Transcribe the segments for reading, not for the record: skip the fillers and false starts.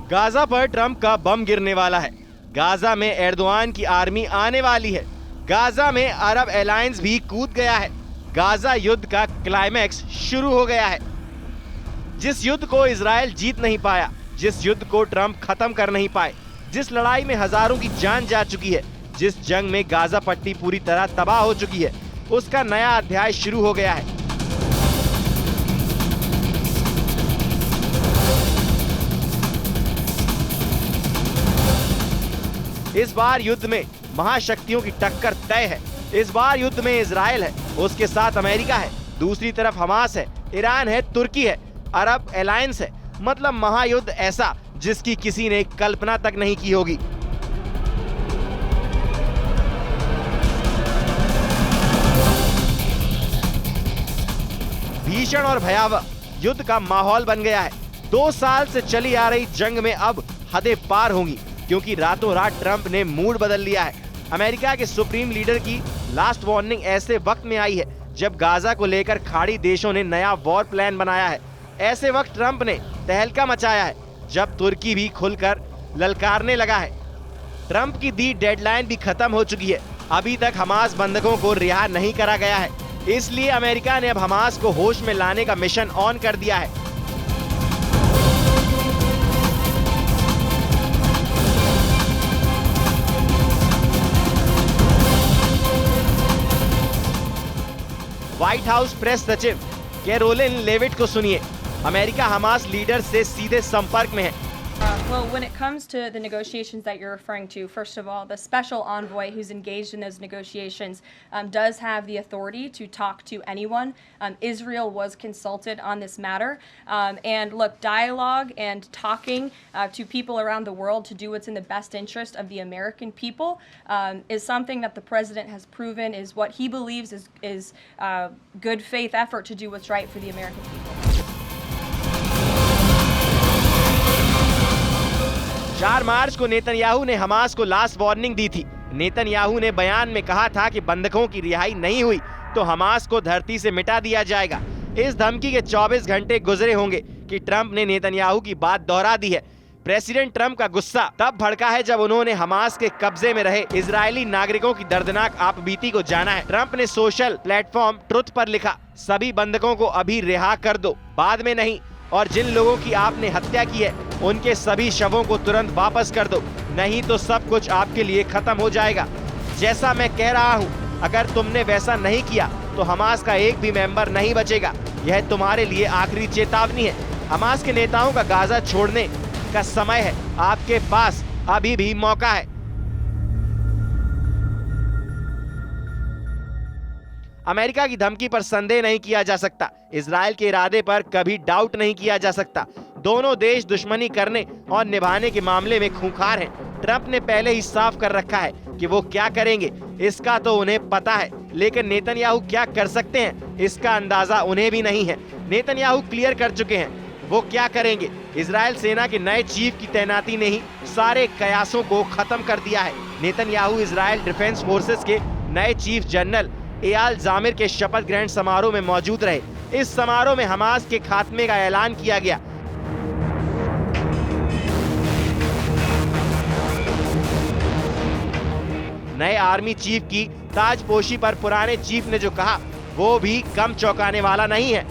Gaza पर Trump का बम गिरने वाला है। गाजा में एर्दोआन की आर्मी आने वाली है। गाजा में अरब अलायंस भी कूद गया है। गाजा युद्ध का क्लाइमैक्स शुरू हो गया है। जिस युद्ध को इजराइल जीत नहीं पाया, जिस युद्ध को ट्रंप खत्म कर नहीं पाए, जिस लड़ाई में हजारों की जान जा चुकी है, जिस जंग में गाजा पट्टी पूरी तरह तबाह हो चुकी है, उसका नया अध्याय शुरू हो गया है। इस बार युद्ध में महाशक्तियों की टक्कर तय है। इस बार युद्ध में इजराइल है, उसके साथ अमेरिका है, दूसरी तरफ हमास है, ईरान है, तुर्की है, अरब अलायंस है। मतलब महायुद्ध ऐसा जिसकी किसी ने कल्पना तक नहीं की होगी। भीषण और भयावह युद्ध का माहौल बन गया है। 2 साल से चली आ रही जंग में अब हदें पार होंगी, क्योंकि रातों रात ट्रंप ने मूड बदल लिया है। अमेरिका के सुप्रीम लीडर की लास्ट वार्निंग ऐसे वक्त में आई है जब गाजा को लेकर खाड़ी देशों ने नया वॉर प्लान बनाया है। ऐसे वक्त ट्रंप ने तहलका मचाया है जब तुर्की भी खुलकर ललकारने लगा है। ट्रंप की दी डेडलाइन भी खत्म हो चुकी है। अभी तक हमास बंधकों को रिहा नहीं करा गया है, इसलिए अमेरिका ने अब हमास को होश में लाने का मिशन ऑन कर दिया है। व्हाइट हाउस प्रेस सचिव कैरोलिन लेविट को सुनिए। अमेरिका हमास लीडर से सीधे संपर्क में है। Well, when it comes to the negotiations that you're referring to, first of all, the special envoy who's engaged in those negotiations does have the authority to talk to anyone. Israel was consulted on this matter. And look, dialogue and talking to people around the world to do what's in the best interest of the American people is something that the president has proven is what he believes is good faith effort to do what's right for the American people. 4 मार्च को Netanyahu ने Hamas को last warning दी थी। Netanyahu ने बयान में कहा था कि बंधकों की रिहाई नहीं हुई तो हमास को धरती से मिटा दिया जाएगा। इस धमकी के 24 घंटे गुजरे होंगे कि ट्रंप ने नेतन्याहू की बात दोहरा दी है। प्रेसिडेंट ट्रंप का गुस्सा तब भड़का है जब उन्होंने हमास के कब्जे में रहे इजरायली नागरिकों की दर्दनाक आपबीती को जाना है। ट्रंप ने सोशल प्लेटफॉर्म ट्रुथ पर लिखा, सभी बंधकों को अभी रिहा कर दो, बाद में नहीं, और जिन लोगों की आपने हत्या की है उनके सभी शवों को तुरंत वापस कर दो, नहीं तो सब कुछ आपके लिए खत्म हो जाएगा। जैसा मैं कह रहा हूँ, अगर तुमने वैसा नहीं किया तो हमास का एक भी मेंबर नहीं बचेगा। यह तुम्हारे लिए आखिरी चेतावनी है। हमास के नेताओं का गाजा छोड़ने का समय है, आपके पास अभी भी मौका है। अमेरिका की धमकी पर संदेह नहीं किया जा सकता। इजराइल के इरादे पर कभी डाउट नहीं किया जा सकता। दोनों देश दुश्मनी करने और निभाने के मामले में खूंखार हैं। ट्रंप ने पहले ही साफ कर रखा है कि वो क्या करेंगे, इसका तो उन्हें पता है, लेकिन नेतन्याहू क्या कर सकते हैं इसका अंदाजा उन्हें भी नहीं है। नेतन्याहू क्लियर कर चुके हैं वो क्या करेंगे। इजराइल सेना के नए चीफ की तैनाती ने ही सारे कयासों को खत्म कर दिया है। नेतन्याहू इजराइल डिफेंस फोर्सेस के नए चीफ जनरल एयाल जामिर के शपथ ग्रहण समारोह में मौजूद रहे। इस समारोह में हमास के खात्मे का ऐलान किया गया। नए आर्मी चीफ की ताजपोशी पर पुराने चीफ ने जो कहा वो भी कम चौंकाने वाला नहीं है।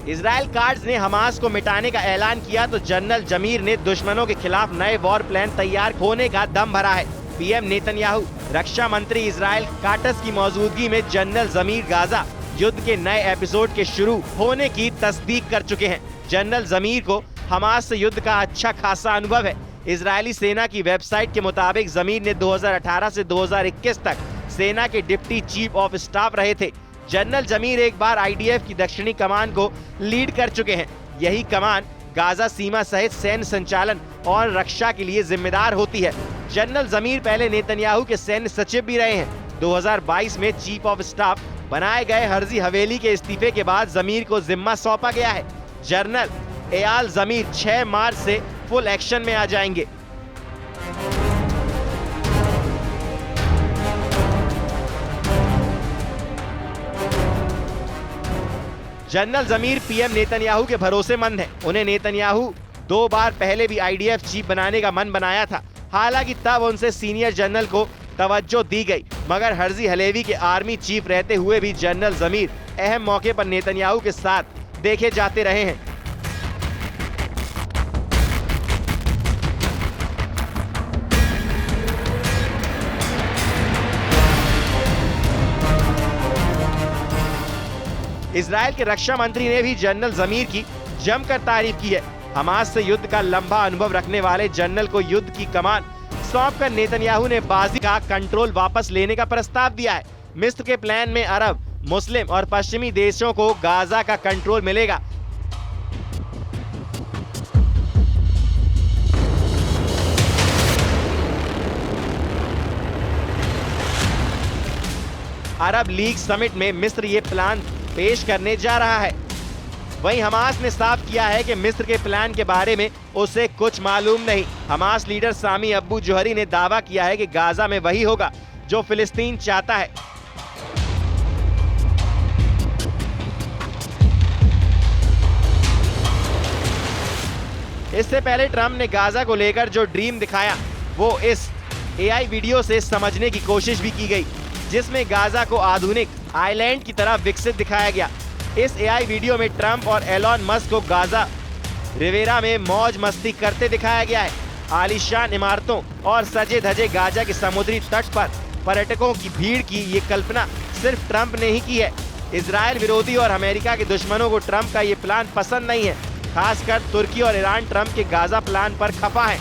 इजराइल कार्ड्स ने हमास को मिटाने का ऐलान किया तो जनरल जमीर ने दुश्मनों के खिलाफ नए वॉर प्लान तैयार होने का दम भरा है। पीएम नेतन्याहू, रक्षा मंत्री इजराइल काटस की मौजूदगी में जनरल जमीर गाजा युद्ध के नए एपिसोड के शुरू होने की तस्दीक कर चुके हैं। जनरल जमीर को हमास से युद्ध का अच्छा खासा अनुभव है। इजरायली सेना की वेबसाइट के मुताबिक जमीर ने 2018 से 2021 तक सेना के डिप्टी चीफ ऑफ स्टाफ रहे थे। जनरल जमीर एक बार आईडीएफ की दक्षिणी कमान को लीड कर चुके हैं। यही कमान गाजा सीमा सहित सैन्य संचालन और रक्षा के लिए जिम्मेदार होती है। जनरल जमीर पहले नेतन्याहू के सैन्य सचिव भी रहे हैं। 2022 में चीफ ऑफ स्टाफ बनाए गए हर्जी हवेली के इस्तीफे के बाद जमीर को जिम्मा सौंपा गया है। जनरल एयाल जमीर 6 मार्च से फुल एक्शन में आ जाएंगे। जनरल जमीर पीएम नेतन्याहू के भरोसेमंद हैं। उन्हें नेतन्याहू 2 बार पहले भी IDF चीफ बनाने का मन बनाया था। हालांकि तब उनसे सीनियर जनरल को तवज्जो दी गई, मगर हर्जी हलेवी के आर्मी चीफ रहते हुए भी जनरल जमीर अहम मौके पर नेतन्याहू के साथ देखे जाते रहे हैं। इजराइल के रक्षा मंत्री ने भी जनरल जमीर की जमकर तारीफ की है। हमास से युद्ध का लंबा अनुभव रखने वाले जनरल को युद्ध की कमान सौंपकर नेतन्याहू ने बाजी का कंट्रोल वापस लेने का प्रस्ताव दिया है। मिस्र के प्लान में अरब, मुस्लिम और पश्चिमी देशों को गाजा का कंट्रोल मिलेगा। अरब लीग समिट में मिस्र ये प्लान पेश करने जा रहा है। वहीं हमास ने साफ किया है कि मिस्र के प्लान के बारे में उसे कुछ मालूम नहीं। हमास लीडर सामी अब्बू जोहरी ने दावा किया है कि गाजा में वही होगा जो फिलिस्तीन चाहता है। इससे पहले ट्रंप ने गाजा को लेकर जो ड्रीम दिखाया वो इस AI वीडियो से समझने की कोशिश भी की गई, जिसमें गाजा को आधुनिक आइलैंड की तरह विकसित दिखाया गया। इस AI वीडियो में ट्रंप और एलॉन मस्क को गाजा रिवेरा में मौज मस्ती करते दिखाया गया है। आलीशान इमारतों और सजे धजे गाजा के समुद्री तट पर पर्यटकों की भीड़ की ये कल्पना सिर्फ ट्रंप ने ही की है। इजराइल विरोधी और अमेरिका के दुश्मनों को ट्रंप का ये प्लान पसंद नहीं है। खासकर तुर्की और ईरान ट्रंप के गाजा प्लान पर खफा है।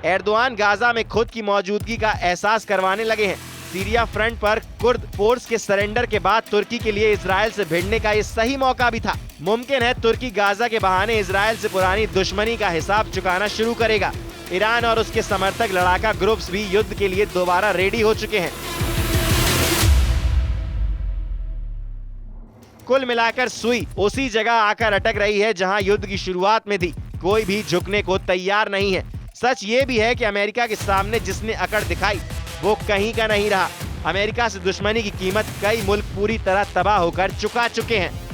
एर्दोआन गाजा में खुद की मौजूदगी का एहसास करवाने लगे हैं। सीरिया फ्रंट पर कुर्द फोर्स के सरेंडर के बाद तुर्की के लिए इजराइल से भिड़ने का ये सही मौका भी था। मुमकिन है तुर्की गाजा के बहाने इजराइल से पुरानी दुश्मनी का हिसाब चुकाना शुरू करेगा। ईरान और उसके समर्थक लड़ाका ग्रुप्स भी युद्ध के लिए दोबारा रेडी हो चुके हैं। कुल मिलाकर सुई उसी जगह आकर अटक रही है जहां युद्ध की शुरुआत में थी। कोई भी झुकने को तैयार नहीं है। सच ये भी है कि अमेरिका के सामने जिसने अकड़ दिखाई वो कहीं का नहीं रहा। अमेरिका से दुश्मनी की कीमत कई मुल्क पूरी तरह तबाह होकर चुका चुके हैं।